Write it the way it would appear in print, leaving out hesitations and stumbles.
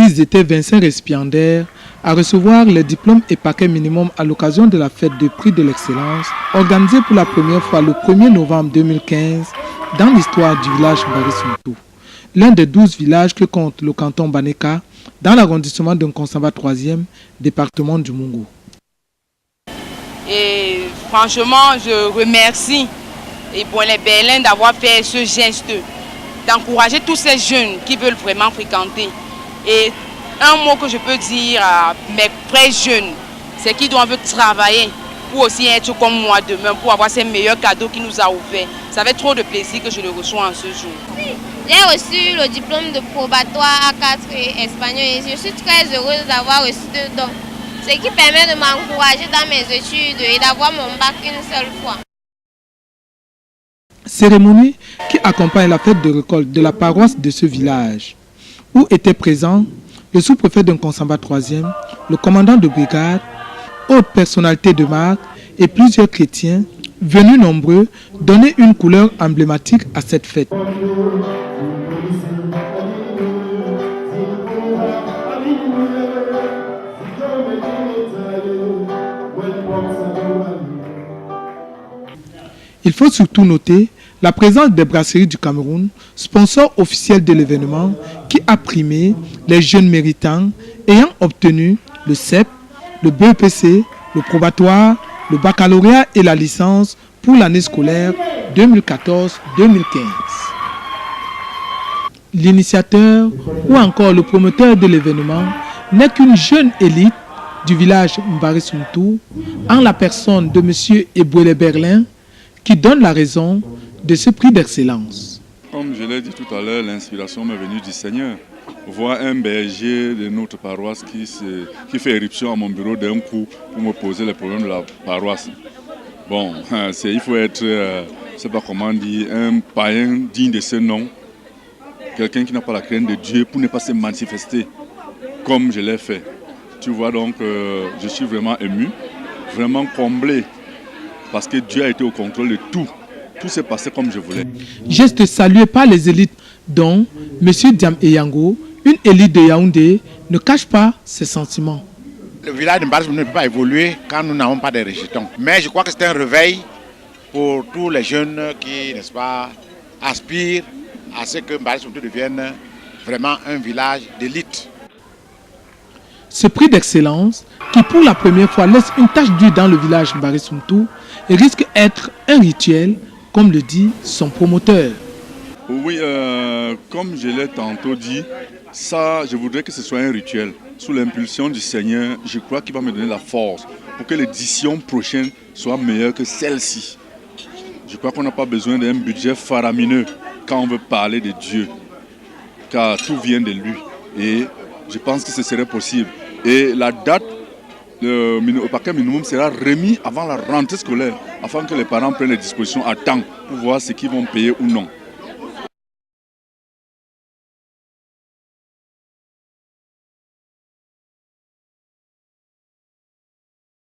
Ils étaient 25 récipiendaires à recevoir les diplômes et paquets minimum à l'occasion de la fête de prix de l'excellence organisée pour la première fois le 1er novembre 2015 dans l'histoire du village Mbari-Soumtou, l'un des 12 villages que compte le canton Baneka dans l'arrondissement de Nkonsamba 3e, département du Mungu. Et franchement, je remercie les Berlin d'avoir fait ce geste, d'encourager tous ces jeunes qui veulent vraiment fréquenter. Et un mot que je peux dire à mes frères jeunes, c'est qu'ils doivent travailler pour aussi être comme moi demain, pour avoir ces meilleurs cadeaux qu'il nous a offerts. Ça fait trop de plaisir que je le reçois en ce jour. J'ai reçu le diplôme de probatoire A4 espagnol et je suis très heureuse d'avoir reçu deux dons. Ce qui permet de m'encourager dans mes études et d'avoir mon bac une seule fois. Cérémonie qui accompagne la fête de récolte de la paroisse de ce village, où étaient présents le sous-préfet de Nkonsamba 3e, le commandant de brigade, haute personnalité de marque et plusieurs chrétiens venus nombreux donner une couleur emblématique à cette fête. Il faut surtout noter la présence des brasseries du Cameroun, sponsor officiel de l'événement, qui a primé les jeunes méritants ayant obtenu le CEP, le BEPC, le probatoire, le baccalauréat et la licence pour l'année scolaire 2014-2015. L'initiateur ou encore le promoteur de l'événement n'est qu'une jeune élite du village Mbari-Soumtou, en la personne de M. Ebouele Berlin, qui donne la raison de ce prix d'excellence. Comme je l'ai dit tout à l'heure, l'inspiration m'est venue du Seigneur. Voir un berger de notre paroisse qui fait éruption à mon bureau d'un coup pour me poser les problèmes de la paroisse. Bon, il faut être, je ne sais pas comment dire, un païen digne de ce nom. Quelqu'un qui n'a pas la crainte de Dieu pour ne pas se manifester comme je l'ai fait. Tu vois donc, je suis vraiment ému, vraiment comblé. Parce que Dieu a été au contrôle de tout. Tout s'est passé comme je voulais. Geste salué par les élites dont M. Diam Eyango, une élite de Yaoundé, ne cache pas ses sentiments. Le village de Mbari ne peut pas évoluer quand nous n'avons pas de rejetons. Mais je crois que c'est un réveil pour tous les jeunes qui, n'est-ce pas, aspirent à ce que Mbari devienne vraiment un village d'élite. Ce prix d'excellence, qui pour la première fois laisse une tache d'huile dans le village Mbari-Soumtou, risque d'être un rituel, comme le dit son promoteur. Oui, comme je l'ai tantôt dit, ça, je voudrais que ce soit un rituel. Sous l'impulsion du Seigneur, je crois qu'il va me donner la force pour que l'édition prochaine soit meilleure que celle-ci. Je crois qu'on n'a pas besoin d'un budget faramineux quand on veut parler de Dieu, car tout vient de lui. Et je pense que ce serait possible. Et la date, le paquet minimum sera remis avant la rentrée scolaire, afin que les parents prennent les dispositions à temps pour voir ce qu'ils vont payer ou non.